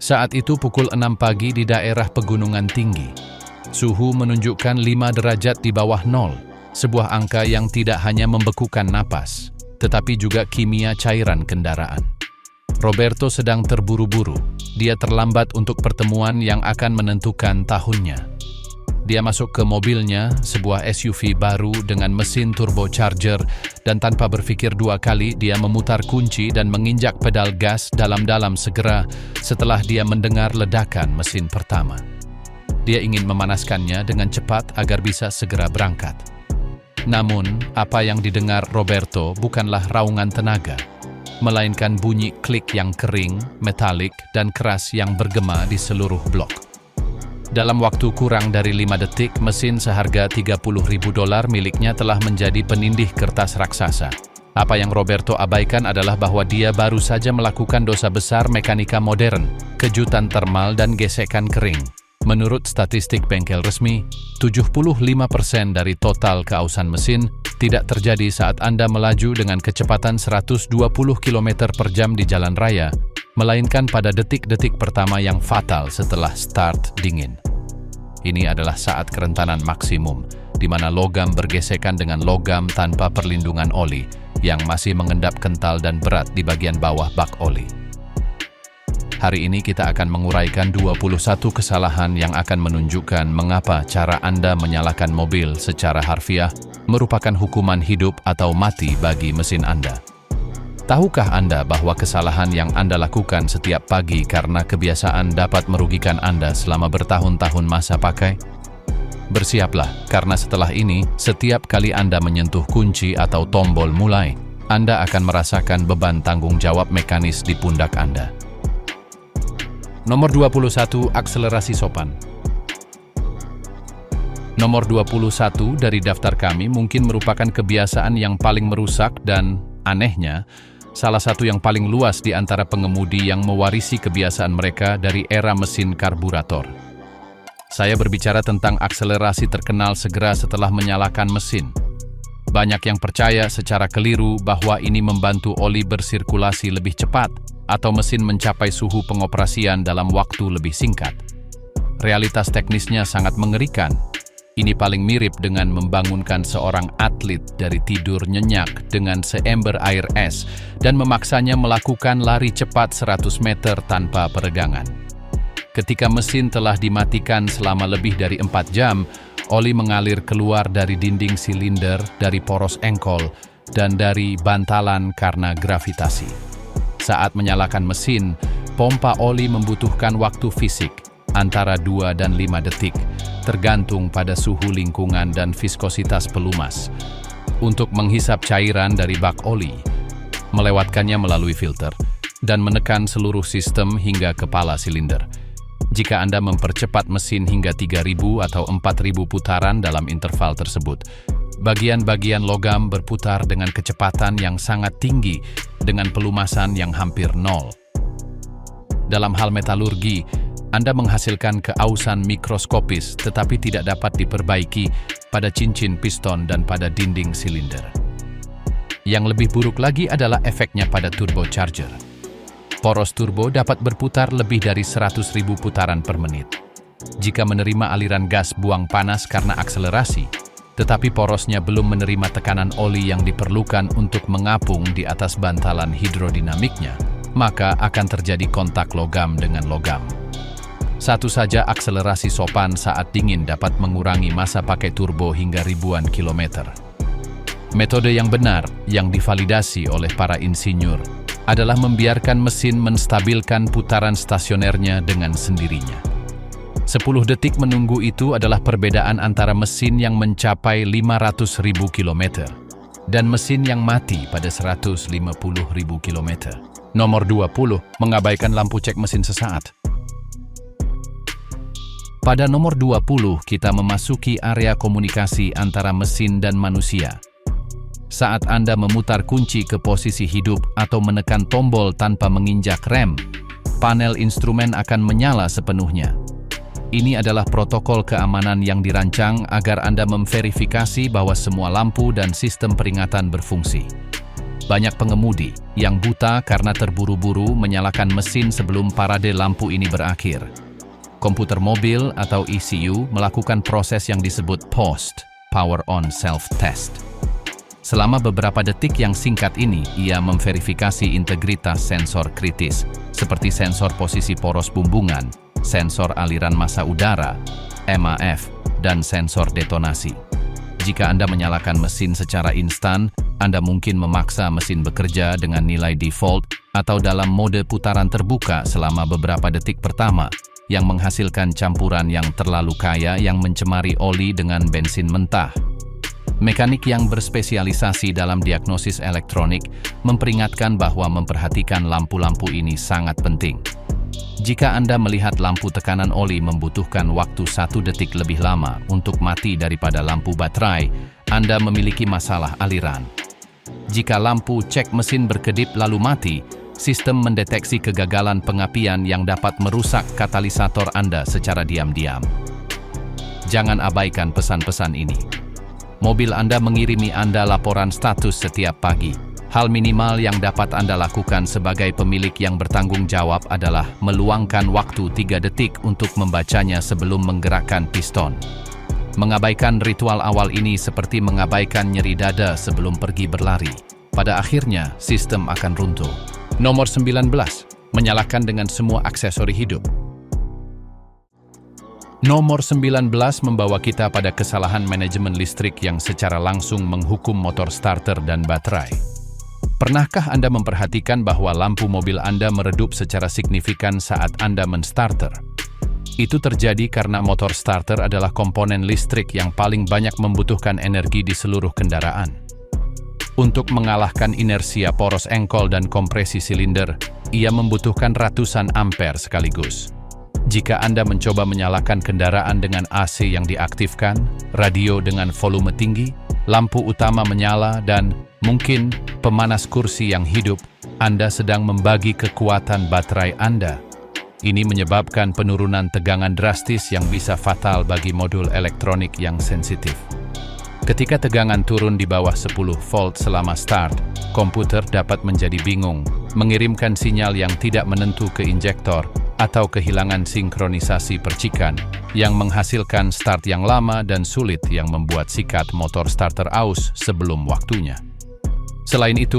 Saat itu pukul 6 pagi di daerah pegunungan tinggi. Suhu menunjukkan 5 derajat di bawah nol, sebuah angka yang tidak hanya membekukan napas, tetapi juga kimia cairan kendaraan. Roberto sedang terburu-buru. Dia terlambat untuk pertemuan yang akan menentukan tahunnya. Dia masuk ke mobilnya, sebuah SUV baru dengan mesin turbocharger, dan tanpa berpikir dua kali dia memutar kunci dan menginjak pedal gas dalam-dalam segera setelah dia mendengar ledakan mesin pertama. Dia ingin memanaskannya dengan cepat agar bisa segera berangkat. Namun, apa yang didengar Roberto bukanlah raungan tenaga, melainkan bunyi klik yang kering, metalik, dan keras yang bergema di seluruh blok. Dalam waktu kurang dari 5 detik, mesin seharga $30.000 miliknya telah menjadi penindih kertas raksasa. Apa yang Roberto abaikan adalah bahwa dia baru saja melakukan dosa besar mekanika modern, kejutan termal dan gesekan kering. Menurut statistik bengkel resmi, 75% dari total keausan mesin tidak terjadi saat Anda melaju dengan kecepatan 120 km per jam di jalan raya, melainkan pada detik-detik pertama yang fatal setelah start dingin. Ini adalah saat kerentanan maksimum, di mana logam bergesekan dengan logam tanpa perlindungan oli, yang masih mengendap kental dan berat di bagian bawah bak oli. Hari ini kita akan menguraikan 21 kesalahan yang akan menunjukkan mengapa cara Anda menyalakan mobil secara harfiah merupakan hukuman hidup atau mati bagi mesin Anda. Tahukah Anda bahwa kesalahan yang Anda lakukan setiap pagi karena kebiasaan dapat merugikan Anda selama bertahun-tahun masa pakai? Bersiaplah, karena setelah ini, setiap kali Anda menyentuh kunci atau tombol mulai, Anda akan merasakan beban tanggung jawab mekanis di pundak Anda. Nomor 21, akselerasi sopan. Nomor 21 dari daftar kami mungkin merupakan kebiasaan yang paling merusak dan, anehnya, salah satu yang paling luas di antara pengemudi yang mewarisi kebiasaan mereka dari era mesin karburator. Saya berbicara tentang akselerasi terkenal segera setelah menyalakan mesin. Banyak yang percaya secara keliru bahwa ini membantu oli bersirkulasi lebih cepat atau mesin mencapai suhu pengoperasian dalam waktu lebih singkat. Realitas teknisnya sangat mengerikan. Ini paling mirip dengan membangunkan seorang atlet dari tidur nyenyak dengan seember air es dan memaksanya melakukan lari cepat 100 meter tanpa peregangan. Ketika mesin telah dimatikan selama lebih dari 4 jam, oli mengalir keluar dari dinding silinder, dari poros engkol, dan dari bantalan karena gravitasi. Saat menyalakan mesin, pompa oli membutuhkan waktu fisik antara 2 dan 5 detik, tergantung pada suhu lingkungan dan viskositas pelumas, untuk menghisap cairan dari bak oli, melewatkannya melalui filter, dan menekan seluruh sistem hingga kepala silinder. Jika Anda mempercepat mesin hingga 3.000 atau 4.000 putaran dalam interval tersebut, bagian-bagian logam berputar dengan kecepatan yang sangat tinggi dengan pelumasan yang hampir nol. Dalam hal metalurgi, Anda menghasilkan keausan mikroskopis tetapi tidak dapat diperbaiki pada cincin piston dan pada dinding silinder. Yang lebih buruk lagi adalah efeknya pada turbocharger. Poros turbo dapat berputar lebih dari 100.000 putaran per menit. Jika menerima aliran gas buang panas karena akselerasi, tetapi porosnya belum menerima tekanan oli yang diperlukan untuk mengapung di atas bantalan hidrodinamiknya, maka akan terjadi kontak logam dengan logam. Satu saja akselerasi sopan saat dingin dapat mengurangi masa pakai turbo hingga ribuan kilometer. Metode yang benar, yang divalidasi oleh para insinyur, adalah membiarkan mesin menstabilkan putaran stasionernya dengan sendirinya. 10 detik menunggu itu adalah perbedaan antara mesin yang mencapai 500.000 km dan mesin yang mati pada 150.000 km. Nomor 20, mengabaikan lampu cek mesin sesaat. Pada nomor 20, kita memasuki area komunikasi antara mesin dan manusia. Saat Anda memutar kunci ke posisi hidup atau menekan tombol tanpa menginjak rem, panel instrumen akan menyala sepenuhnya. Ini adalah protokol keamanan yang dirancang agar Anda memverifikasi bahwa semua lampu dan sistem peringatan berfungsi. Banyak pengemudi yang buta karena terburu-buru menyalakan mesin sebelum parade lampu ini berakhir. Komputer mobil atau ECU melakukan proses yang disebut post power on self-test. Selama beberapa detik yang singkat ini, ia memverifikasi integritas sensor kritis, seperti sensor posisi poros bumbungan, sensor aliran massa udara, MAF, dan sensor detonasi. Jika Anda menyalakan mesin secara instan, Anda mungkin memaksa mesin bekerja dengan nilai default atau dalam mode putaran terbuka selama beberapa detik pertama, yang menghasilkan campuran yang terlalu kaya yang mencemari oli dengan bensin mentah. Mekanik yang berspesialisasi dalam diagnosis elektronik memperingatkan bahwa memperhatikan lampu-lampu ini sangat penting. Jika Anda melihat lampu tekanan oli membutuhkan waktu 1 detik lebih lama untuk mati daripada lampu baterai, Anda memiliki masalah aliran. Jika lampu cek mesin berkedip lalu mati, sistem mendeteksi kegagalan pengapian yang dapat merusak katalisator Anda secara diam-diam. Jangan abaikan pesan-pesan ini. Mobil Anda mengirimi Anda laporan status setiap pagi. Hal minimal yang dapat Anda lakukan sebagai pemilik yang bertanggung jawab adalah meluangkan waktu 3 detik untuk membacanya sebelum menggerakkan piston. Mengabaikan ritual awal ini seperti mengabaikan nyeri dada sebelum pergi berlari. Pada akhirnya, sistem akan runtuh. Nomor 19. Menyalakan dengan semua aksesori hidup. Nomor 19 membawa kita pada kesalahan manajemen listrik yang secara langsung menghukum motor starter dan baterai. Pernahkah Anda memperhatikan bahwa lampu mobil Anda meredup secara signifikan saat Anda menstarter? Itu terjadi karena motor starter adalah komponen listrik yang paling banyak membutuhkan energi di seluruh kendaraan. Untuk mengalahkan inersia poros engkol dan kompresi silinder, ia membutuhkan ratusan ampere sekaligus. Jika Anda mencoba menyalakan kendaraan dengan AC yang diaktifkan, radio dengan volume tinggi, lampu utama menyala, dan mungkin pemanas kursi yang hidup, Anda sedang membagi kekuatan baterai Anda. Ini menyebabkan penurunan tegangan drastis yang bisa fatal bagi modul elektronik yang sensitif. Ketika tegangan turun di bawah 10 volt selama start, komputer dapat menjadi bingung, mengirimkan sinyal yang tidak menentu ke injektor, atau kehilangan sinkronisasi percikan, yang menghasilkan start yang lama dan sulit yang membuat sikat motor starter aus sebelum waktunya. Selain itu,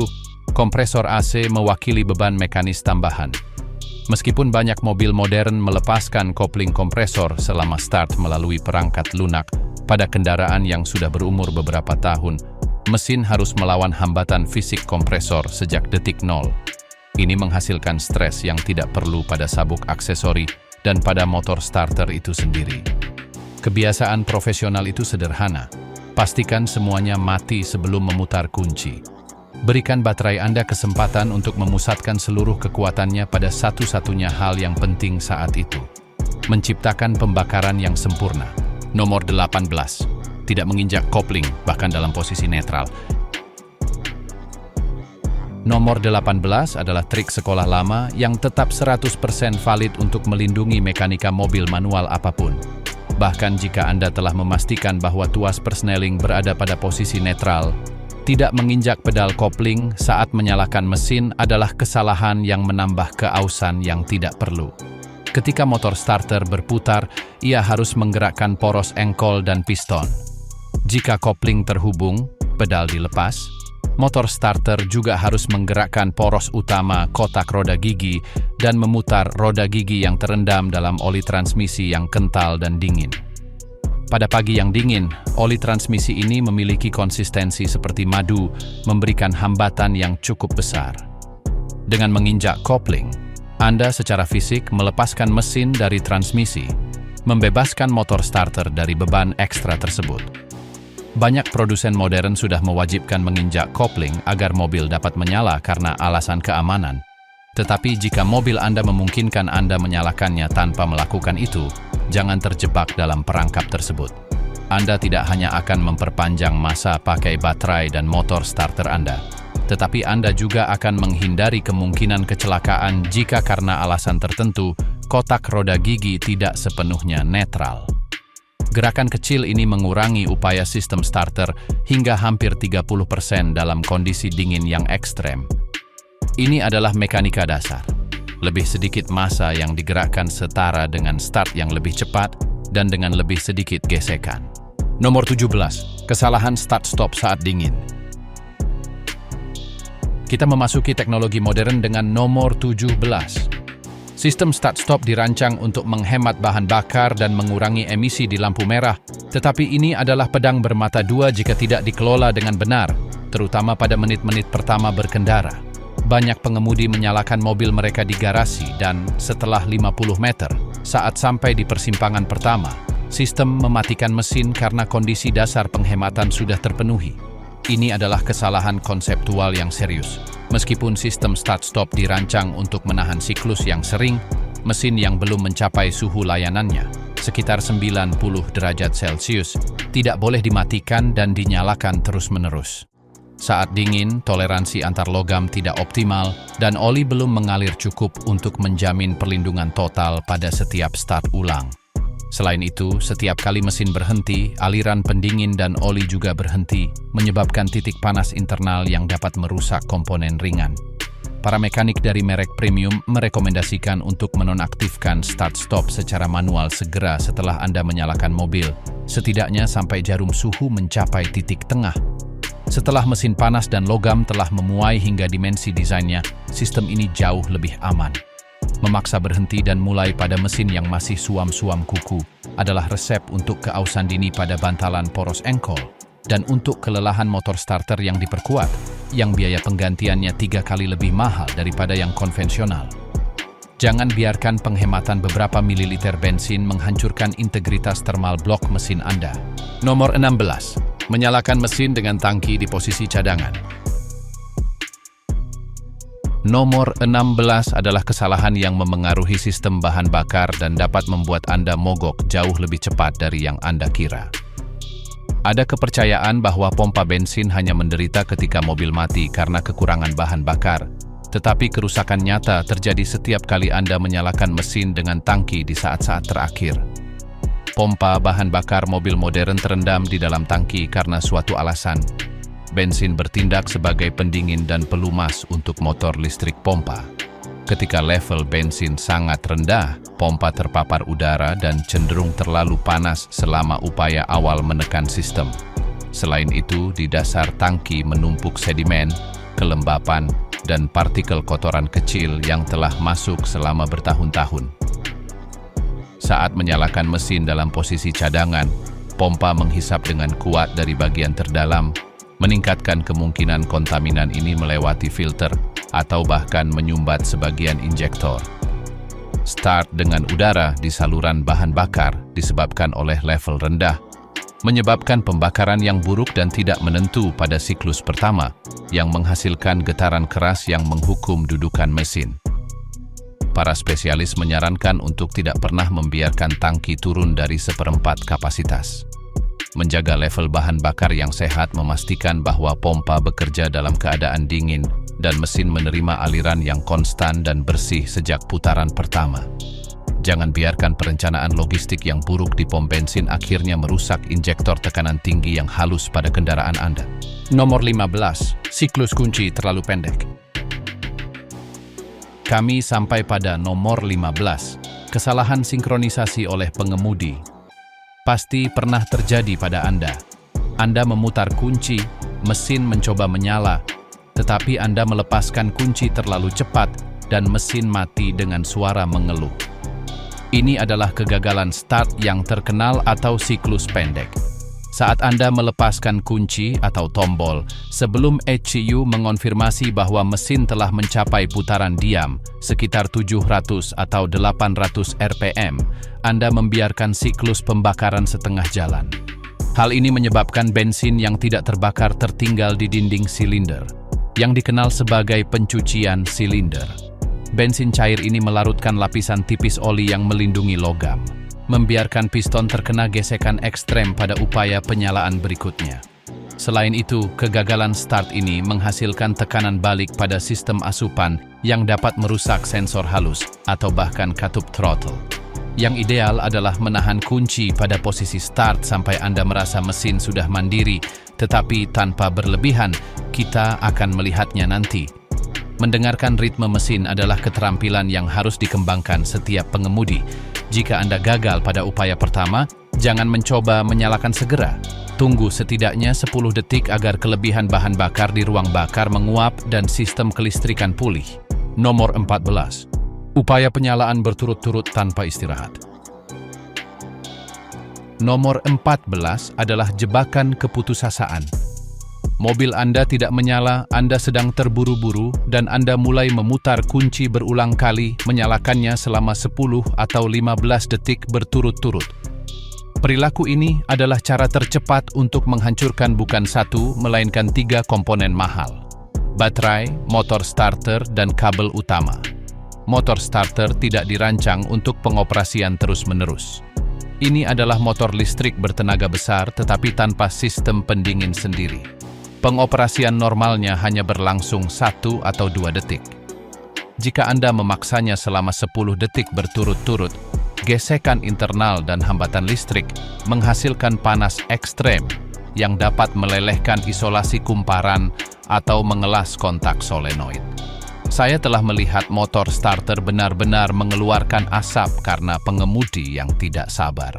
kompresor AC mewakili beban mekanis tambahan. Meskipun banyak mobil modern melepaskan kopling kompresor selama start melalui perangkat lunak, pada kendaraan yang sudah berumur beberapa tahun, mesin harus melawan hambatan fisik kompresor sejak detik 0. Ini menghasilkan stres yang tidak perlu pada sabuk aksesori dan pada motor starter itu sendiri. Kebiasaan profesional itu sederhana. Pastikan semuanya mati sebelum memutar kunci. Berikan baterai Anda kesempatan untuk memusatkan seluruh kekuatannya pada satu-satunya hal yang penting saat itu. Menciptakan pembakaran yang sempurna. Nomor 18. Tidak menginjak kopling, bahkan dalam posisi netral. Nomor 18 adalah trik sekolah lama yang tetap 100% valid untuk melindungi mekanika mobil manual apapun. Bahkan jika Anda telah memastikan bahwa tuas persneling berada pada posisi netral, tidak menginjak pedal kopling saat menyalakan mesin adalah kesalahan yang menambah keausan yang tidak perlu. Ketika motor starter berputar, ia harus menggerakkan poros engkol dan piston. Jika kopling terhubung, pedal dilepas, motor starter juga harus menggerakkan poros utama kotak roda gigi dan memutar roda gigi yang terendam dalam oli transmisi yang kental dan dingin. Pada pagi yang dingin, oli transmisi ini memiliki konsistensi seperti madu, memberikan hambatan yang cukup besar. Dengan menginjak kopling, Anda secara fisik melepaskan mesin dari transmisi, membebaskan motor starter dari beban ekstra tersebut. Banyak produsen modern sudah mewajibkan menginjak kopling agar mobil dapat menyala karena alasan keamanan. Tetapi jika mobil Anda memungkinkan Anda menyalakannya tanpa melakukan itu, jangan terjebak dalam perangkap tersebut. Anda tidak hanya akan memperpanjang masa pakai baterai dan motor starter Anda, tetapi Anda juga akan menghindari kemungkinan kecelakaan jika karena alasan tertentu, kotak roda gigi tidak sepenuhnya netral. Gerakan kecil ini mengurangi upaya sistem starter hingga hampir 30% dalam kondisi dingin yang ekstrem. Ini adalah mekanika dasar. Lebih sedikit massa yang digerakkan setara dengan start yang lebih cepat dan dengan lebih sedikit gesekan. Nomor 17. Kesalahan start-stop saat dingin. Kita memasuki teknologi modern dengan nomor 17. Sistem start-stop dirancang untuk menghemat bahan bakar dan mengurangi emisi di lampu merah, tetapi ini adalah pedang bermata dua jika tidak dikelola dengan benar, terutama pada menit-menit pertama berkendara. Banyak pengemudi menyalakan mobil mereka di garasi dan setelah 50 meter, saat sampai di persimpangan pertama, sistem mematikan mesin karena kondisi dasar penghematan sudah terpenuhi. Ini adalah kesalahan konseptual yang serius. Meskipun sistem start-stop dirancang untuk menahan siklus yang sering, mesin yang belum mencapai suhu layanannya, sekitar 90 derajat Celcius, tidak boleh dimatikan dan dinyalakan terus-menerus. Saat dingin, toleransi antar logam tidak optimal dan oli belum mengalir cukup untuk menjamin perlindungan total pada setiap start ulang. Selain itu, setiap kali mesin berhenti, aliran pendingin dan oli juga berhenti, menyebabkan titik panas internal yang dapat merusak komponen ringan. Para mekanik dari merek premium merekomendasikan untuk menonaktifkan start-stop secara manual segera setelah Anda menyalakan mobil, setidaknya sampai jarum suhu mencapai titik tengah. Setelah mesin panas dan logam telah memuai hingga dimensi desainnya, sistem ini jauh lebih aman. Memaksa berhenti dan mulai pada mesin yang masih suam-suam kuku adalah resep untuk keausan dini pada bantalan poros engkol dan untuk kelelahan motor starter yang diperkuat, yang biaya penggantiannya 3 kali lebih mahal daripada yang konvensional. Jangan biarkan penghematan beberapa mililiter bensin menghancurkan integritas thermal block mesin Anda. Nomor 16. Menyalakan mesin dengan tangki di posisi cadangan. Nomor 16 adalah kesalahan yang memengaruhi sistem bahan bakar dan dapat membuat Anda mogok jauh lebih cepat dari yang Anda kira. Ada kepercayaan bahwa pompa bensin hanya menderita ketika mobil mati karena kekurangan bahan bakar, tetapi kerusakan nyata terjadi setiap kali Anda menyalakan mesin dengan tangki di saat-saat terakhir. Pompa bahan bakar mobil modern terendam di dalam tangki karena suatu alasan. Bensin bertindak sebagai pendingin dan pelumas untuk motor listrik pompa. Ketika level bensin sangat rendah, pompa terpapar udara dan cenderung terlalu panas selama upaya awal menekan sistem. Selain itu, di dasar tangki menumpuk sedimen, kelembapan, dan partikel kotoran kecil yang telah masuk selama bertahun-tahun. Saat menyalakan mesin dalam posisi cadangan, pompa menghisap dengan kuat dari bagian terdalam, meningkatkan kemungkinan kontaminan ini melewati filter atau bahkan menyumbat sebagian injektor. Start dengan udara di saluran bahan bakar disebabkan oleh level rendah, menyebabkan pembakaran yang buruk dan tidak menentu pada siklus pertama, yang menghasilkan getaran keras yang menghukum dudukan mesin. Para spesialis menyarankan untuk tidak pernah membiarkan tangki turun dari 1/4 kapasitas. Menjaga level bahan bakar yang sehat memastikan bahwa pompa bekerja dalam keadaan dingin dan mesin menerima aliran yang konstan dan bersih sejak putaran pertama. Jangan biarkan perencanaan logistik yang buruk di pom bensin akhirnya merusak injektor tekanan tinggi yang halus pada kendaraan Anda. Nomor 15. Siklus kunci terlalu pendek. Kami sampai pada nomor 15. Kesalahan sinkronisasi oleh pengemudi. Pasti pernah terjadi pada Anda. Anda memutar kunci, mesin mencoba menyala, tetapi Anda melepaskan kunci terlalu cepat dan mesin mati dengan suara mengeluh. Ini adalah kegagalan start yang terkenal atau siklus pendek. Saat Anda melepaskan kunci atau tombol, sebelum ECU mengonfirmasi bahwa mesin telah mencapai putaran diam, sekitar 700 atau 800 RPM, Anda membiarkan siklus pembakaran setengah jalan. Hal ini menyebabkan bensin yang tidak terbakar tertinggal di dinding silinder, yang dikenal sebagai pencucian silinder. Bensin cair ini melarutkan lapisan tipis oli yang melindungi logam, membiarkan piston terkena gesekan ekstrem pada upaya penyalaan berikutnya. Selain itu, kegagalan start ini menghasilkan tekanan balik pada sistem asupan yang dapat merusak sensor halus atau bahkan katup throttle. Yang ideal adalah menahan kunci pada posisi start sampai Anda merasa mesin sudah mandiri, tetapi tanpa berlebihan. Kita akan melihatnya nanti. Mendengarkan ritme mesin adalah keterampilan yang harus dikembangkan setiap pengemudi. Jika Anda gagal pada upaya pertama, jangan mencoba menyalakan segera. Tunggu setidaknya 10 detik agar kelebihan bahan bakar di ruang bakar menguap dan sistem kelistrikan pulih. Nomor 14. Upaya penyalaan berturut-turut tanpa istirahat. Nomor 14 adalah jebakan keputusasaan. Mobil Anda tidak menyala, Anda sedang terburu-buru, dan Anda mulai memutar kunci berulang kali, menyalakannya selama 10 atau 15 detik berturut-turut. Perilaku ini adalah cara tercepat untuk menghancurkan bukan satu, melainkan 3 komponen mahal: baterai, motor starter, dan kabel utama. Motor starter tidak dirancang untuk pengoperasian terus-menerus. Ini adalah motor listrik bertenaga besar tetapi tanpa sistem pendingin sendiri. Pengoperasian normalnya hanya berlangsung 1 atau 2 detik. Jika Anda memaksanya selama 10 detik berturut-turut, gesekan internal dan hambatan listrik menghasilkan panas ekstrem yang dapat melelehkan isolasi kumparan atau mengelas kontak solenoid. Saya telah melihat motor starter benar-benar mengeluarkan asap karena pengemudi yang tidak sabar.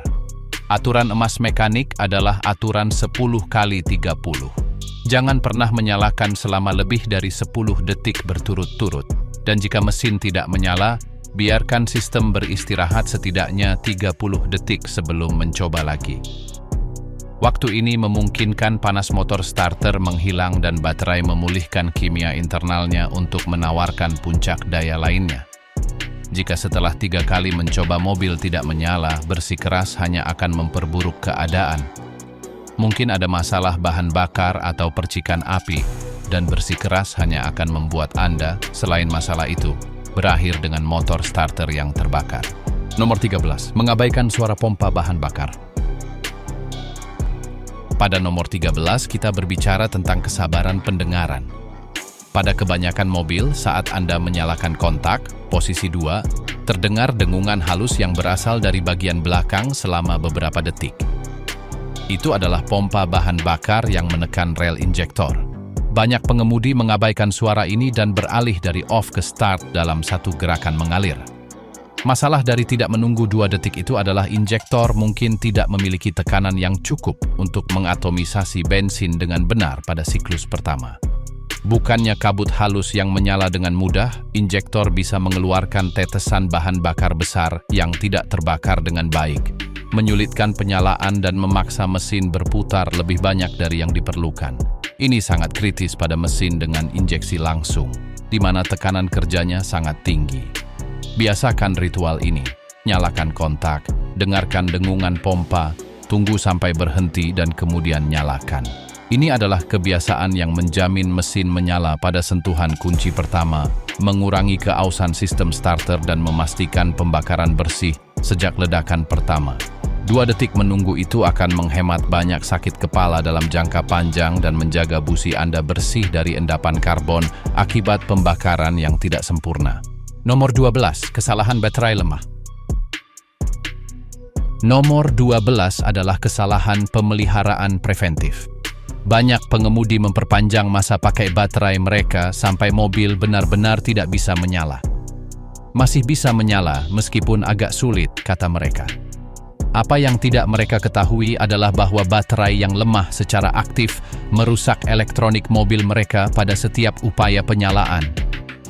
Aturan emas mekanik adalah aturan 10x30. Jangan pernah menyalakan selama lebih dari 10 detik berturut-turut. Dan jika mesin tidak menyala, biarkan sistem beristirahat setidaknya 30 detik sebelum mencoba lagi. Waktu ini memungkinkan panas motor starter menghilang dan baterai memulihkan kimia internalnya untuk menawarkan puncak daya lainnya. Jika setelah 3 kali mencoba mobil tidak menyala, bersikeras hanya akan memperburuk keadaan. Mungkin ada masalah bahan bakar atau percikan api, dan bersikeras hanya akan membuat Anda, selain masalah itu, berakhir dengan motor starter yang terbakar. Nomor 13. Mengabaikan suara pompa bahan bakar. Pada nomor 13, kita berbicara tentang kesabaran pendengaran. Pada kebanyakan mobil, saat Anda menyalakan kontak, posisi 2, terdengar dengungan halus yang berasal dari bagian belakang selama beberapa detik. Itu adalah pompa bahan bakar yang menekan rel injektor. Banyak pengemudi mengabaikan suara ini dan beralih dari off ke start dalam satu gerakan mengalir. Masalah dari tidak menunggu 2 detik itu adalah injektor mungkin tidak memiliki tekanan yang cukup untuk mengatomisasi bensin dengan benar pada siklus pertama. Bukannya kabut halus yang menyala dengan mudah, injektor bisa mengeluarkan tetesan bahan bakar besar yang tidak terbakar dengan baik, menyulitkan penyalaan dan memaksa mesin berputar lebih banyak dari yang diperlukan. Ini sangat kritis pada mesin dengan injeksi langsung, di mana tekanan kerjanya sangat tinggi. Biasakan ritual ini, nyalakan kontak, dengarkan dengungan pompa, tunggu sampai berhenti dan kemudian nyalakan. Ini adalah kebiasaan yang menjamin mesin menyala pada sentuhan kunci pertama, mengurangi keausan sistem starter dan memastikan pembakaran bersih sejak ledakan pertama. 2 detik menunggu itu akan menghemat banyak sakit kepala dalam jangka panjang dan menjaga busi Anda bersih dari endapan karbon akibat pembakaran yang tidak sempurna. Nomor 12. Kesalahan baterai lemah. Nomor 12 adalah kesalahan pemeliharaan preventif. Banyak pengemudi memperpanjang masa pakai baterai mereka sampai mobil benar-benar tidak bisa menyala. Masih bisa menyala meskipun agak sulit, kata mereka. Apa yang tidak mereka ketahui adalah bahwa baterai yang lemah secara aktif merusak elektronik mobil mereka pada setiap upaya penyalaan.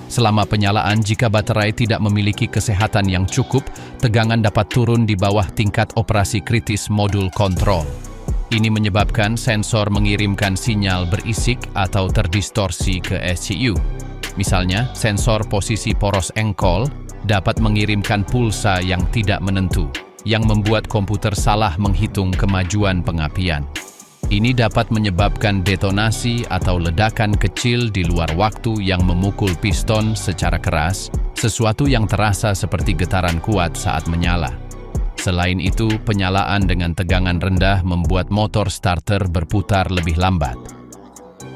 Selama penyalaan, jika baterai tidak memiliki kesehatan yang cukup, tegangan dapat turun di bawah tingkat operasi kritis modul kontrol. Ini menyebabkan sensor mengirimkan sinyal berisik atau terdistorsi ke ECU. Misalnya, sensor posisi poros engkol dapat mengirimkan pulsa yang tidak menentu, yang membuat komputer salah menghitung kemajuan pengapian. Ini dapat menyebabkan detonasi atau ledakan kecil di luar waktu yang memukul piston secara keras, sesuatu yang terasa seperti getaran kuat saat menyala. Selain itu, penyalaan dengan tegangan rendah membuat motor starter berputar lebih lambat.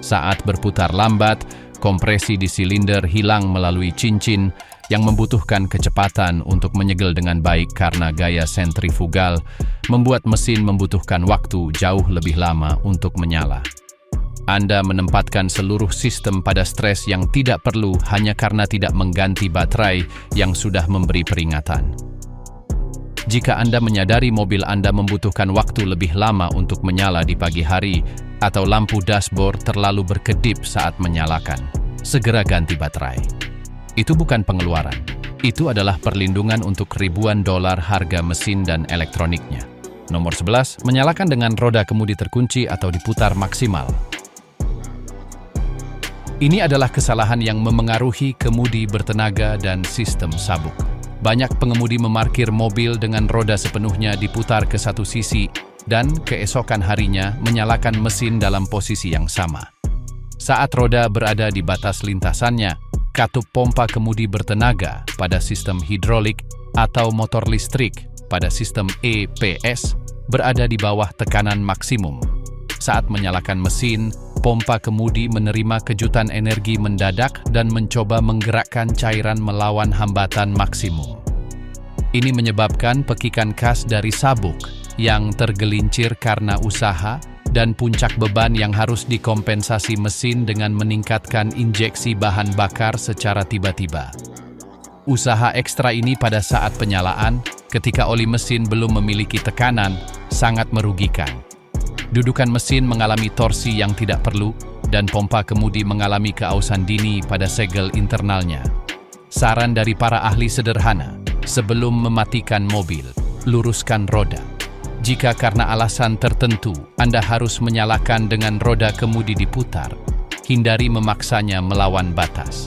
Saat berputar lambat, kompresi di silinder hilang melalui cincin, yang membutuhkan kecepatan untuk menyegel dengan baik karena gaya sentrifugal, membuat mesin membutuhkan waktu jauh lebih lama untuk menyala. Anda menempatkan seluruh sistem pada stres yang tidak perlu hanya karena tidak mengganti baterai yang sudah memberi peringatan. Jika Anda menyadari mobil Anda membutuhkan waktu lebih lama untuk menyala di pagi hari atau lampu dashboard terlalu berkedip saat menyalakan, segera ganti baterai. Itu bukan pengeluaran. Itu adalah perlindungan untuk ribuan dolar harga mesin dan elektroniknya. Nomor 11, menyalakan dengan roda kemudi terkunci atau diputar maksimal. Ini adalah kesalahan yang memengaruhi kemudi bertenaga dan sistem sabuk. Banyak pengemudi memarkir mobil dengan roda sepenuhnya diputar ke satu sisi dan keesokan harinya menyalakan mesin dalam posisi yang sama. Saat roda berada di batas lintasannya, katup pompa kemudi bertenaga pada sistem hidrolik atau motor listrik pada sistem EPS berada di bawah tekanan maksimum. Saat menyalakan mesin, pompa kemudi menerima kejutan energi mendadak dan mencoba menggerakkan cairan melawan hambatan maksimum. Ini menyebabkan pekikan khas dari sabuk yang tergelincir karena usaha dan puncak beban yang harus dikompensasi mesin dengan meningkatkan injeksi bahan bakar secara tiba-tiba. Usaha ekstra ini pada saat penyalaan, ketika oli mesin belum memiliki tekanan, sangat merugikan. Dudukan mesin mengalami torsi yang tidak perlu, dan pompa kemudi mengalami keausan dini pada segel internalnya. Saran dari para ahli sederhana, sebelum mematikan mobil, luruskan roda. Jika karena alasan tertentu Anda harus menyalakan dengan roda kemudi diputar, hindari memaksanya melawan batas.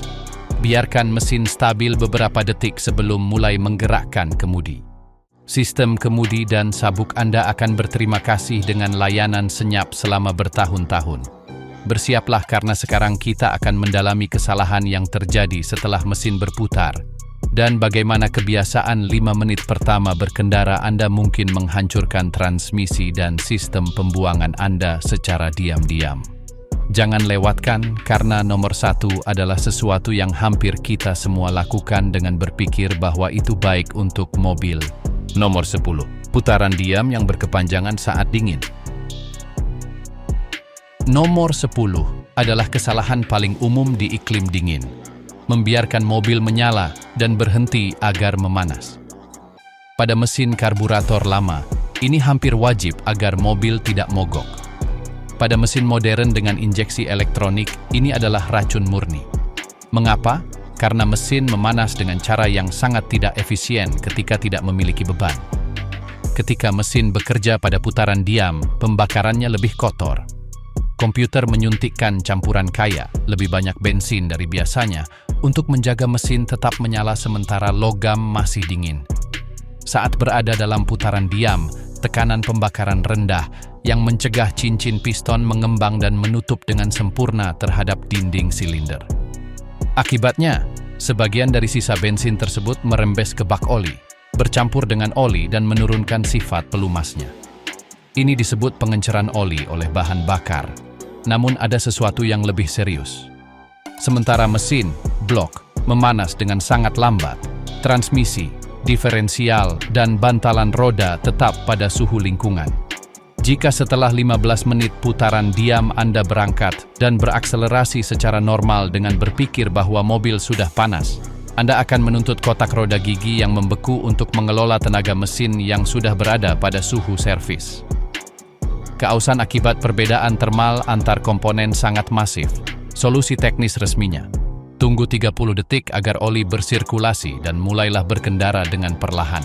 Biarkan mesin stabil beberapa detik sebelum mulai menggerakkan kemudi. Sistem kemudi dan sabuk Anda akan berterima kasih dengan layanan senyap selama bertahun-tahun. Bersiaplah karena sekarang kita akan mendalami kesalahan yang terjadi setelah mesin berputar dan bagaimana kebiasaan 5 menit pertama berkendara Anda mungkin menghancurkan transmisi dan sistem pembuangan Anda secara diam-diam. Jangan lewatkan karena nomor 1 adalah sesuatu yang hampir kita semua lakukan dengan berpikir bahwa itu baik untuk mobil. Nomor 10. Putaran diam yang berkepanjangan saat dingin. Nomor 10 adalah kesalahan paling umum di iklim dingin. Membiarkan mobil menyala dan berhenti agar memanas. Pada mesin karburator lama, ini hampir wajib agar mobil tidak mogok. Pada mesin modern dengan injeksi elektronik, ini adalah racun murni. Mengapa? Karena mesin memanas dengan cara yang sangat tidak efisien ketika tidak memiliki beban. Ketika mesin bekerja pada putaran diam, pembakarannya lebih kotor. Komputer menyuntikkan campuran kaya, lebih banyak bensin dari biasanya, untuk menjaga mesin tetap menyala sementara logam masih dingin. Saat berada dalam putaran diam, tekanan pembakaran rendah yang mencegah cincin piston mengembang dan menutup dengan sempurna terhadap dinding silinder. Akibatnya, sebagian dari sisa bensin tersebut merembes ke bak oli, bercampur dengan oli dan menurunkan sifat pelumasnya. Ini disebut pengenceran oli oleh bahan bakar. Namun ada sesuatu yang lebih serius. Sementara mesin, blok, memanas dengan sangat lambat, transmisi, diferensial, dan bantalan roda tetap pada suhu lingkungan. Jika setelah 15 menit putaran diam Anda berangkat dan berakselerasi secara normal dengan berpikir bahwa mobil sudah panas, Anda akan menuntut kotak roda gigi yang membeku untuk mengelola tenaga mesin yang sudah berada pada suhu servis. Keausan akibat perbedaan termal antar komponen sangat masif. Solusi teknis resminya: tunggu 30 detik agar oli bersirkulasi dan mulailah berkendara dengan perlahan.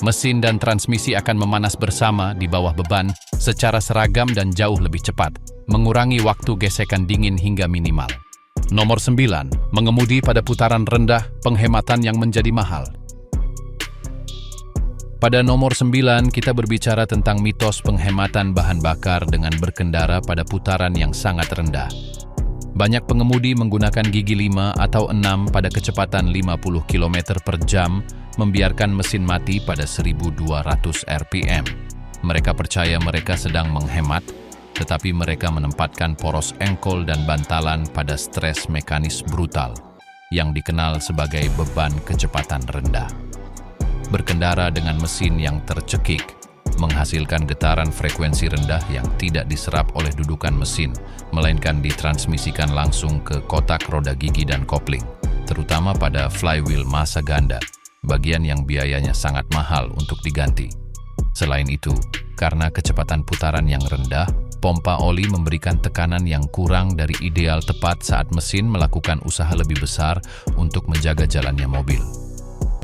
Mesin dan transmisi akan memanas bersama di bawah beban secara seragam dan jauh lebih cepat, mengurangi waktu gesekan dingin hingga minimal. Nomor 9. Mengemudi pada putaran rendah, penghematan yang menjadi mahal. Pada nomor 9, kita berbicara tentang mitos penghematan bahan bakar dengan berkendara pada putaran yang sangat rendah. Banyak pengemudi menggunakan gigi 5 atau 6 pada kecepatan 50 km per jam, membiarkan mesin mati pada 1200 rpm. Mereka percaya mereka sedang menghemat, tetapi mereka menempatkan poros engkol dan bantalan pada stres mekanis brutal. yang dikenal sebagai beban kecepatan rendah. Berkendara dengan mesin yang tercekik menghasilkan getaran frekuensi rendah yang tidak diserap oleh dudukan mesin, melainkan ditransmisikan langsung ke kotak roda gigi dan kopling, terutama pada flywheel massa ganda, bagian yang biayanya sangat mahal untuk diganti. Selain itu, karena kecepatan putaran yang rendah, pompa oli memberikan tekanan yang kurang dari ideal tepat saat mesin melakukan usaha lebih besar untuk menjaga jalannya mobil.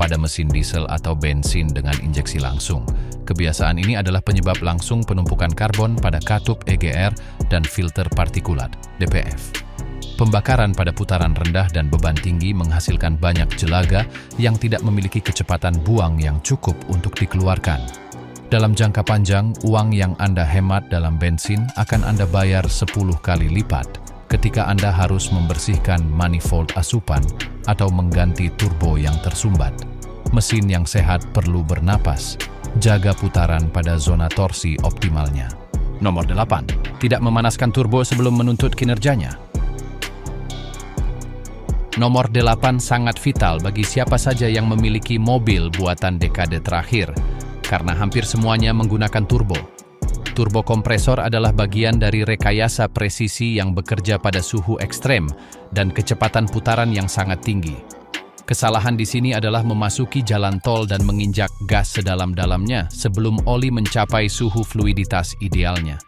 Pada mesin diesel atau bensin dengan injeksi langsung, kebiasaan ini adalah penyebab langsung penumpukan karbon pada katup EGR dan filter partikulat (DPF). Pembakaran pada putaran rendah dan beban tinggi menghasilkan banyak jelaga yang tidak memiliki kecepatan buang yang cukup untuk dikeluarkan. Dalam jangka panjang, uang yang Anda hemat dalam bensin akan Anda bayar 10 kali lipat ketika Anda harus membersihkan manifold asupan atau mengganti turbo yang tersumbat. Mesin yang sehat perlu bernapas, jaga putaran pada zona torsi optimalnya. Nomor 8. Tidak memanaskan turbo sebelum menuntut kinerjanya. Nomor 8 sangat vital bagi siapa saja yang memiliki mobil buatan dekade terakhir, karena hampir semuanya menggunakan turbo. Turbo kompresor adalah bagian dari rekayasa presisi yang bekerja pada suhu ekstrem dan kecepatan putaran yang sangat tinggi. Kesalahan di sini adalah memasuki jalan tol dan menginjak gas sedalam-dalamnya sebelum oli mencapai suhu fluiditas idealnya.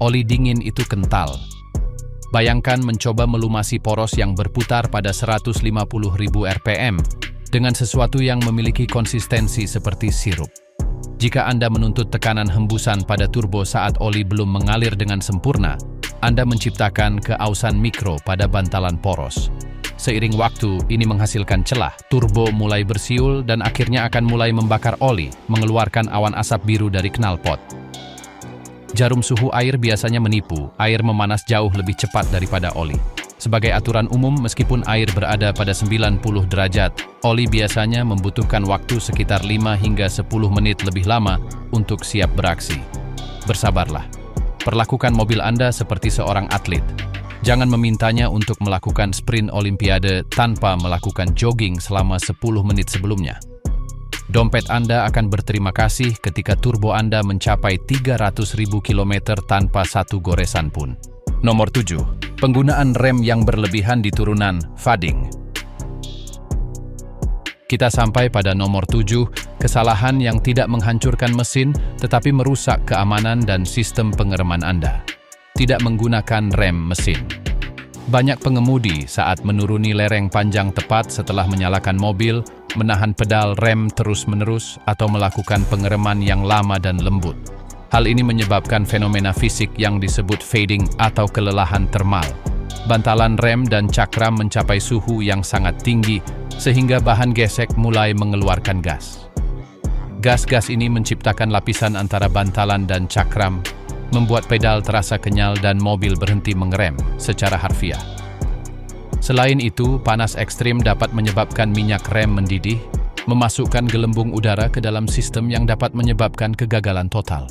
Oli dingin itu kental. Bayangkan mencoba melumasi poros yang berputar pada 150.000 rpm dengan sesuatu yang memiliki konsistensi seperti sirup. Jika Anda menuntut tekanan hembusan pada turbo saat oli belum mengalir dengan sempurna, Anda menciptakan keausan mikro pada bantalan poros. Seiring waktu, ini menghasilkan celah, turbo mulai bersiul dan akhirnya akan mulai membakar oli, mengeluarkan awan asap biru dari knalpot. Jarum suhu air biasanya menipu, air memanas jauh lebih cepat daripada oli. Sebagai aturan umum, meskipun air berada pada 90 derajat, oli biasanya membutuhkan waktu sekitar 5 hingga 10 menit lebih lama untuk siap beraksi. Bersabarlah. Perlakukan mobil Anda seperti seorang atlet. Jangan memintanya untuk melakukan sprint olimpiade tanpa melakukan jogging selama 10 menit sebelumnya. Dompet Anda akan berterima kasih ketika turbo Anda mencapai 300.000 km tanpa satu goresan pun. Nomor 7. Penggunaan rem yang berlebihan di turunan fading. Kita sampai pada nomor 7, kesalahan yang tidak menghancurkan mesin tetapi merusak keamanan dan sistem pengereman Anda. Tidak menggunakan rem mesin. Banyak pengemudi saat menuruni lereng panjang tepat setelah menyalakan mobil, menahan pedal rem terus-menerus atau melakukan pengereman yang lama dan lembut. Hal ini menyebabkan fenomena fisik yang disebut fading atau kelelahan termal. Bantalan rem dan cakram mencapai suhu yang sangat tinggi sehingga bahan gesek mulai mengeluarkan gas. Gas-gas ini menciptakan lapisan antara bantalan dan cakram, membuat pedal terasa kenyal dan mobil berhenti mengerem secara harfiah. Selain itu, panas ekstrim dapat menyebabkan minyak rem mendidih, memasukkan gelembung udara ke dalam sistem yang dapat menyebabkan kegagalan total.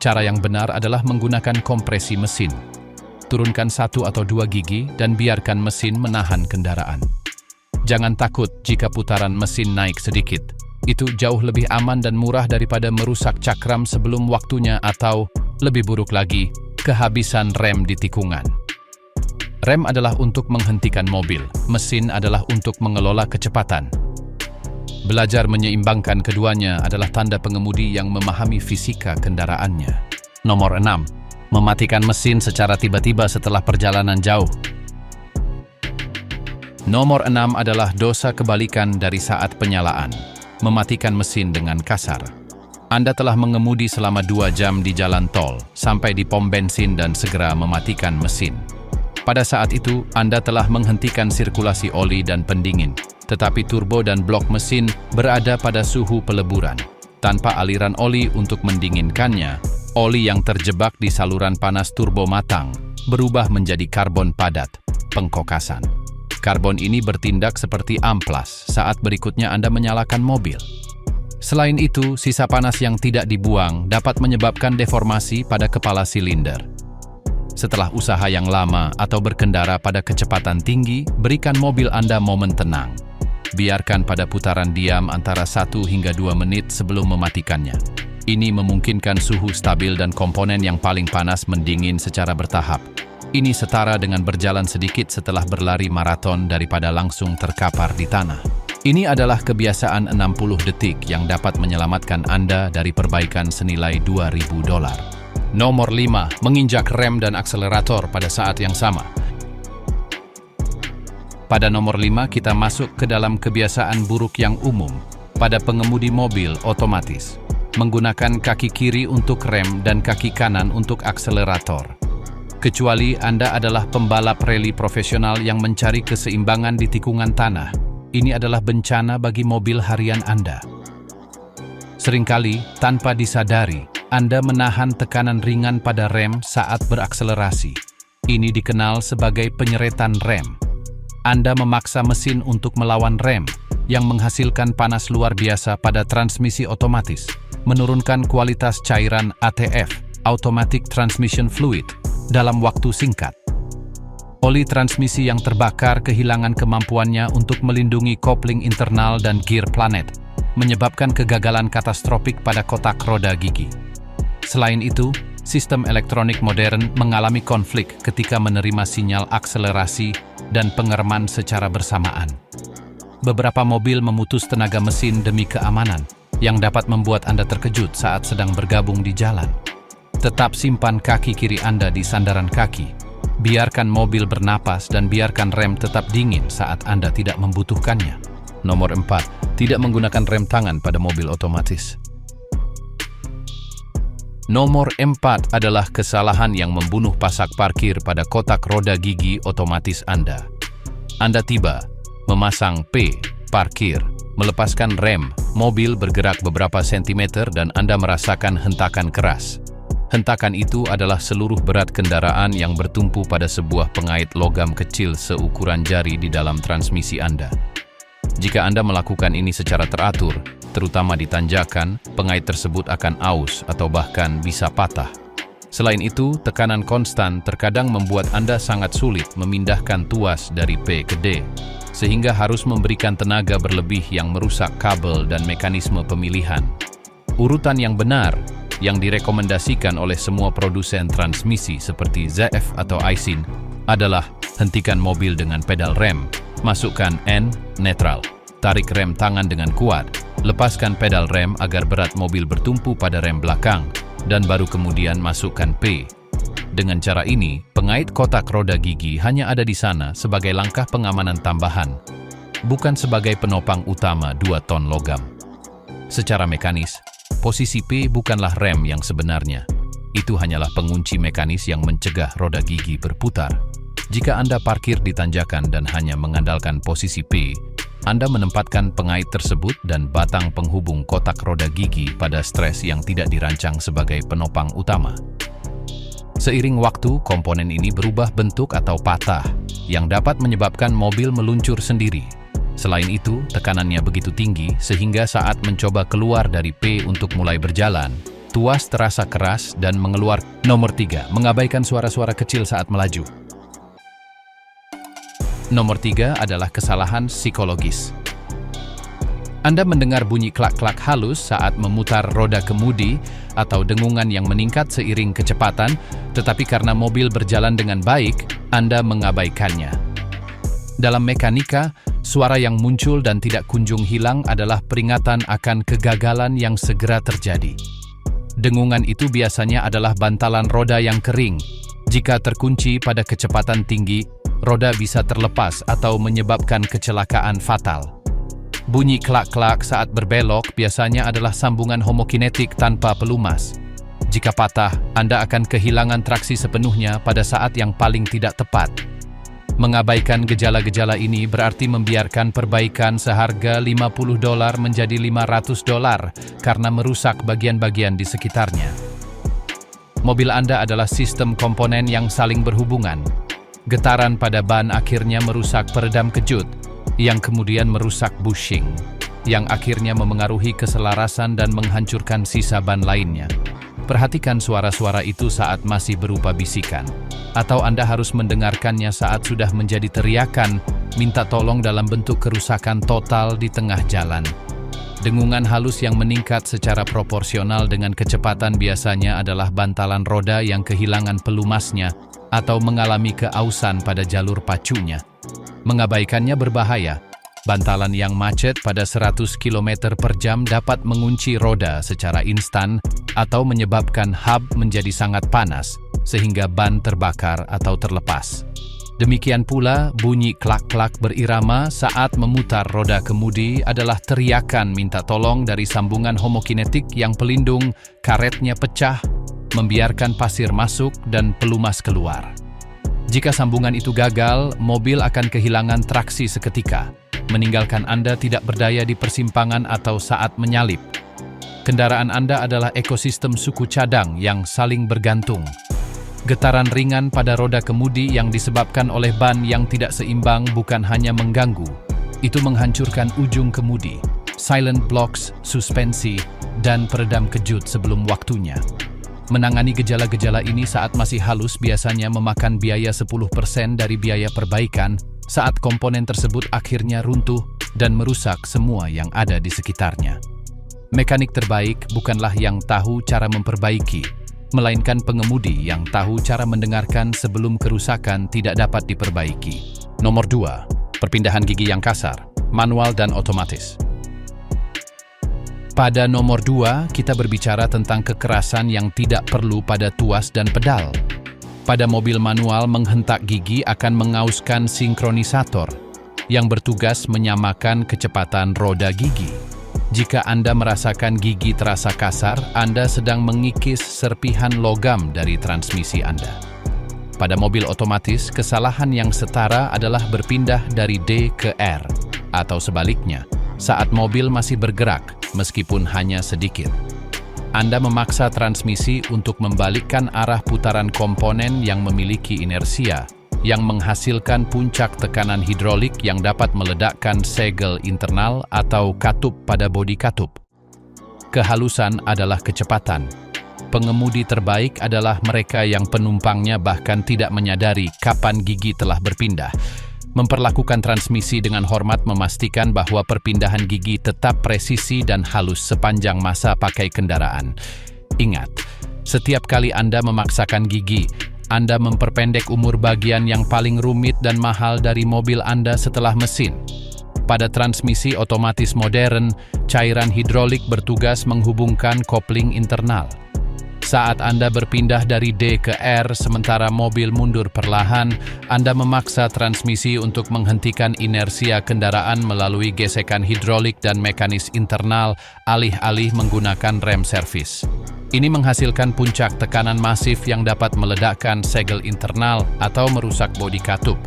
Cara yang benar adalah menggunakan kompresi mesin. Turunkan 1 atau 2 gigi dan biarkan mesin menahan kendaraan. Jangan takut jika putaran mesin naik sedikit. Itu jauh lebih aman dan murah daripada merusak cakram sebelum waktunya atau, lebih buruk lagi, kehabisan rem di tikungan. Rem adalah untuk menghentikan mobil, mesin adalah untuk mengelola kecepatan. Belajar menyeimbangkan keduanya adalah tanda pengemudi yang memahami fisika kendaraannya. Nomor 6. Mematikan mesin secara tiba-tiba setelah perjalanan jauh. Nomor 6 adalah dosa kebalikan dari saat penyalaan. Mematikan mesin dengan kasar. Anda telah mengemudi selama 2 jam di jalan tol, sampai di pom bensin dan segera mematikan mesin. Pada saat itu, Anda telah menghentikan sirkulasi oli dan pendingin, tetapi turbo dan blok mesin berada pada suhu peleburan. Tanpa aliran oli untuk mendinginkannya, oli yang terjebak di saluran panas turbo matang berubah menjadi karbon padat, pengkokasan. Karbon ini bertindak seperti amplas saat berikutnya Anda menyalakan mobil. Selain itu, sisa panas yang tidak dibuang dapat menyebabkan deformasi pada kepala silinder. Setelah usaha yang lama atau berkendara pada kecepatan tinggi, berikan mobil Anda momen tenang. Biarkan pada putaran diam antara 1 hingga 2 menit sebelum mematikannya. Ini memungkinkan suhu stabil dan komponen yang paling panas mendingin secara bertahap. Ini setara dengan berjalan sedikit setelah berlari maraton daripada langsung terkapar di tanah. Ini adalah kebiasaan 60 detik yang dapat menyelamatkan Anda dari perbaikan senilai $2.000. Nomor 5. Menginjak rem dan akselerator pada saat yang sama. Pada nomor 5, kita masuk ke dalam kebiasaan buruk yang umum pada pengemudi mobil otomatis. Menggunakan kaki kiri untuk rem dan kaki kanan untuk akselerator. Kecuali Anda adalah pembalap rally profesional yang mencari keseimbangan di tikungan tanah. Ini adalah bencana bagi mobil harian Anda. Seringkali, tanpa disadari, Anda menahan tekanan ringan pada rem saat berakselerasi. Ini dikenal sebagai penyeretan rem. Anda memaksa mesin untuk melawan rem, yang menghasilkan panas luar biasa pada transmisi otomatis, menurunkan kualitas cairan ATF, Automatic Transmission Fluid, dalam waktu singkat. Oli transmisi yang terbakar kehilangan kemampuannya untuk melindungi kopling internal dan gear planet, menyebabkan kegagalan katastrofik pada kotak roda gigi. Selain itu, sistem elektronik modern mengalami konflik ketika menerima sinyal akselerasi dan pengereman secara bersamaan. Beberapa mobil memutus tenaga mesin demi keamanan, yang dapat membuat Anda terkejut saat sedang bergabung di jalan. Tetap simpan kaki kiri Anda di sandaran kaki. Biarkan mobil bernapas dan biarkan rem tetap dingin saat Anda tidak membutuhkannya. Nomor 4. Tidak menggunakan rem tangan pada mobil otomatis. Nomor 4 adalah kesalahan yang membunuh pasak parkir pada kotak roda gigi otomatis Anda. Anda tiba, memasang P, parkir, melepaskan rem, mobil bergerak beberapa sentimeter dan Anda merasakan hentakan keras. Hentakan itu adalah seluruh berat kendaraan yang bertumpu pada sebuah pengait logam kecil seukuran jari di dalam transmisi Anda. Jika Anda melakukan ini secara teratur, terutama di tanjakan, pengait tersebut akan aus atau bahkan bisa patah. Selain itu, tekanan konstan terkadang membuat Anda sangat sulit memindahkan tuas dari P ke D, sehingga harus memberikan tenaga berlebih yang merusak kabel dan mekanisme pemilihan. Urutan yang benar, yang direkomendasikan oleh semua produsen transmisi seperti ZF atau Aisin, adalah hentikan mobil dengan pedal rem, masukkan N, netral, tarik rem tangan dengan kuat, lepaskan pedal rem agar berat mobil bertumpu pada rem belakang, dan baru kemudian masukkan P. Dengan cara ini, pengait kotak roda gigi hanya ada di sana sebagai langkah pengamanan tambahan, bukan sebagai penopang utama 2 ton logam. Secara mekanis, posisi P bukanlah rem yang sebenarnya. Itu hanyalah pengunci mekanis yang mencegah roda gigi berputar. Jika Anda parkir di tanjakan dan hanya mengandalkan posisi P, Anda menempatkan pengait tersebut dan batang penghubung kotak roda gigi pada stres yang tidak dirancang sebagai penopang utama. Seiring waktu, komponen ini berubah bentuk atau patah, yang dapat menyebabkan mobil meluncur sendiri. Selain itu, tekanannya begitu tinggi sehingga saat mencoba keluar dari P untuk mulai berjalan, tuas terasa keras dan mengeluarkan. Nomor 3. Mengabaikan suara-suara kecil saat melaju. Nomor 3 adalah kesalahan psikologis. Anda mendengar bunyi klak-klak halus saat memutar roda kemudi atau dengungan yang meningkat seiring kecepatan, tetapi karena mobil berjalan dengan baik, Anda mengabaikannya. Dalam mekanika, suara yang muncul dan tidak kunjung hilang adalah peringatan akan kegagalan yang segera terjadi. Dengungan itu biasanya adalah bantalan roda yang kering. Jika terkunci pada kecepatan tinggi, roda bisa terlepas atau menyebabkan kecelakaan fatal. Bunyi klak-klak saat berbelok biasanya adalah sambungan homokinetik tanpa pelumas. Jika patah, Anda akan kehilangan traksi sepenuhnya pada saat yang paling tidak tepat. Mengabaikan gejala-gejala ini berarti membiarkan perbaikan seharga $50 menjadi $500 karena merusak bagian-bagian di sekitarnya. Mobil Anda adalah sistem komponen yang saling berhubungan. Getaran pada ban akhirnya merusak peredam kejut, yang kemudian merusak bushing, yang akhirnya memengaruhi keselarasan dan menghancurkan sisa ban lainnya. Perhatikan suara-suara itu saat masih berupa bisikan, atau Anda harus mendengarkannya saat sudah menjadi teriakan, minta tolong dalam bentuk kerusakan total di tengah jalan. Dengungan halus yang meningkat secara proporsional dengan kecepatan biasanya adalah bantalan roda yang kehilangan pelumasnya atau mengalami keausan pada jalur pacunya. Mengabaikannya berbahaya. Bantalan yang macet pada 100 km per jam dapat mengunci roda secara instan atau menyebabkan hub menjadi sangat panas, sehingga ban terbakar atau terlepas. Demikian pula, bunyi klak-klak berirama saat memutar roda kemudi adalah teriakan minta tolong dari sambungan homokinetik yang pelindung karetnya pecah, membiarkan pasir masuk dan pelumas keluar. Jika sambungan itu gagal, mobil akan kehilangan traksi seketika, meninggalkan Anda tidak berdaya di persimpangan atau saat menyalip. Kendaraan Anda adalah ekosistem suku cadang yang saling bergantung. Getaran ringan pada roda kemudi yang disebabkan oleh ban yang tidak seimbang bukan hanya mengganggu, itu menghancurkan ujung kemudi, silent blocks, suspensi, dan peredam kejut sebelum waktunya. Menangani gejala-gejala ini saat masih halus biasanya memakan biaya 10% dari biaya perbaikan saat komponen tersebut akhirnya runtuh dan merusak semua yang ada di sekitarnya. Mekanik terbaik bukanlah yang tahu cara memperbaiki, melainkan pengemudi yang tahu cara mendengarkan sebelum kerusakan tidak dapat diperbaiki. Nomor 2. Perpindahan gigi yang kasar, manual dan otomatis. Pada nomor 2, kita berbicara tentang kekerasan yang tidak perlu pada tuas dan pedal. Pada mobil manual, menghentak gigi akan mengauskan sinkronisator yang bertugas menyamakan kecepatan roda gigi. Jika Anda merasakan gigi terasa kasar, Anda sedang mengikis serpihan logam dari transmisi Anda. Pada mobil otomatis, kesalahan yang setara adalah berpindah dari D ke R, atau sebaliknya, saat mobil masih bergerak, meskipun hanya sedikit. Anda memaksa transmisi untuk membalikkan arah putaran komponen yang memiliki inersia, yang menghasilkan puncak tekanan hidrolik yang dapat meledakkan segel internal atau katup pada bodi katup. Kehalusan adalah kecepatan. Pengemudi terbaik adalah mereka yang penumpangnya bahkan tidak menyadari kapan gigi telah berpindah. Memperlakukan transmisi dengan hormat memastikan bahwa perpindahan gigi tetap presisi dan halus sepanjang masa pakai kendaraan. Ingat, setiap kali Anda memaksakan gigi, Anda memperpendek umur bagian yang paling rumit dan mahal dari mobil Anda setelah mesin. Pada transmisi otomatis modern, cairan hidrolik bertugas menghubungkan kopling internal. Saat Anda berpindah dari D ke R sementara mobil mundur perlahan, Anda memaksa transmisi untuk menghentikan inersia kendaraan melalui gesekan hidrolik dan mekanis internal alih-alih menggunakan rem servis. Ini menghasilkan puncak tekanan masif yang dapat meledakkan segel internal atau merusak bodi katup,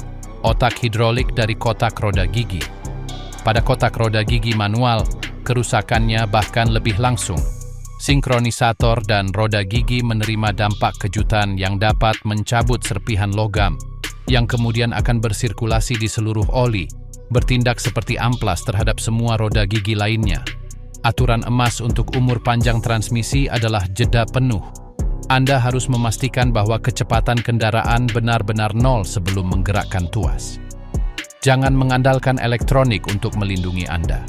otak hidrolik dari kotak roda gigi. Pada kotak roda gigi manual, kerusakannya bahkan lebih langsung. Sinkronisator dan roda gigi menerima dampak kejutan yang dapat mencabut serpihan logam, yang kemudian akan bersirkulasi di seluruh oli, bertindak seperti amplas terhadap semua roda gigi lainnya. Aturan emas untuk umur panjang transmisi adalah jeda penuh. Anda harus memastikan bahwa kecepatan kendaraan benar-benar nol sebelum menggerakkan tuas. Jangan mengandalkan elektronik untuk melindungi Anda.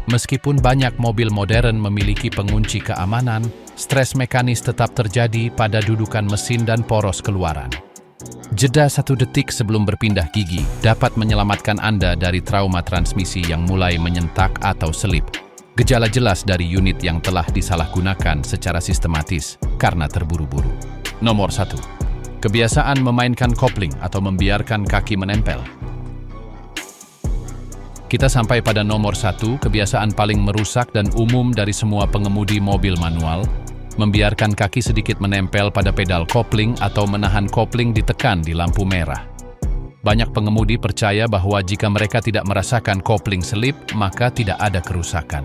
Meskipun banyak mobil modern memiliki pengunci keamanan, stres mekanis tetap terjadi pada dudukan mesin dan poros keluaran. Jeda 1 detik sebelum berpindah gigi dapat menyelamatkan Anda dari trauma transmisi yang mulai menyentak atau selip. Gejala jelas dari unit yang telah disalahgunakan secara sistematis karena terburu-buru. Nomor 1. Kebiasaan memainkan kopling atau membiarkan kaki menempel. Kita sampai pada nomor 1, kebiasaan paling merusak dan umum dari semua pengemudi mobil manual, membiarkan kaki sedikit menempel pada pedal kopling atau menahan kopling ditekan di lampu merah. Banyak pengemudi percaya bahwa jika mereka tidak merasakan kopling selip, maka tidak ada kerusakan.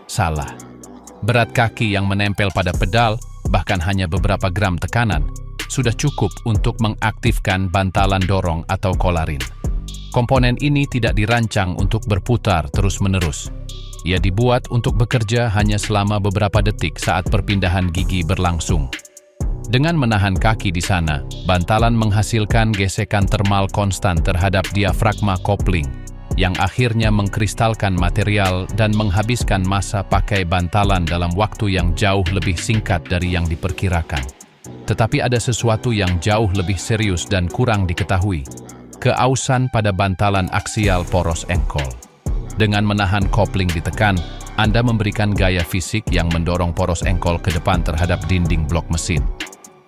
Salah. Berat kaki yang menempel pada pedal, bahkan hanya beberapa gram tekanan, sudah cukup untuk mengaktifkan bantalan dorong atau kolarin. Komponen ini tidak dirancang untuk berputar terus-menerus. Ia dibuat untuk bekerja hanya selama beberapa detik saat perpindahan gigi berlangsung. Dengan menahan kaki di sana, bantalan menghasilkan gesekan termal konstan terhadap diafragma kopling, yang akhirnya mengkristalkan material dan menghabiskan masa pakai bantalan dalam waktu yang jauh lebih singkat dari yang diperkirakan. Tetapi ada sesuatu yang jauh lebih serius dan kurang diketahui, keausan pada bantalan aksial poros engkol. Dengan menahan kopling ditekan, Anda memberikan gaya fisik yang mendorong poros engkol ke depan terhadap dinding blok mesin.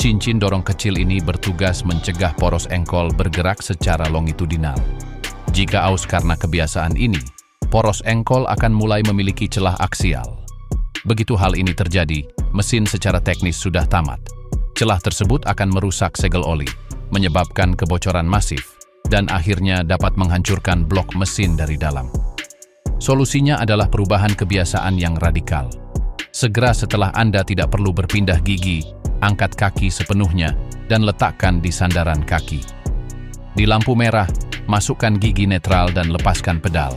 Cincin dorong kecil ini bertugas mencegah poros engkol bergerak secara longitudinal. Jika aus karena kebiasaan ini, poros engkol akan mulai memiliki celah aksial. Begitu hal ini terjadi, mesin secara teknis sudah tamat. Celah tersebut akan merusak segel oli, menyebabkan kebocoran masif, dan akhirnya dapat menghancurkan blok mesin dari dalam. Solusinya adalah perubahan kebiasaan yang radikal. Segera setelah Anda tidak perlu berpindah gigi, angkat kaki sepenuhnya dan letakkan di sandaran kaki. Di lampu merah, masukkan gigi netral dan lepaskan pedal.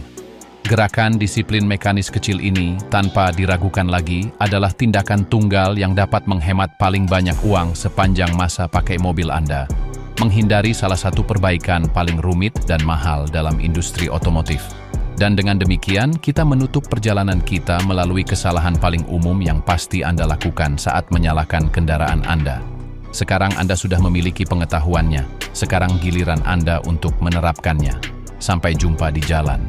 Gerakan disiplin mekanis kecil ini, tanpa diragukan lagi, adalah tindakan tunggal yang dapat menghemat paling banyak uang sepanjang masa pakai mobil Anda, menghindari salah satu perbaikan paling rumit dan mahal dalam industri otomotif. Dan dengan demikian, kita menutup perjalanan kita melalui kesalahan paling umum yang pasti Anda lakukan saat menyalakan kendaraan Anda. Sekarang Anda sudah memiliki pengetahuannya. Sekarang giliran Anda untuk menerapkannya. Sampai jumpa di jalan.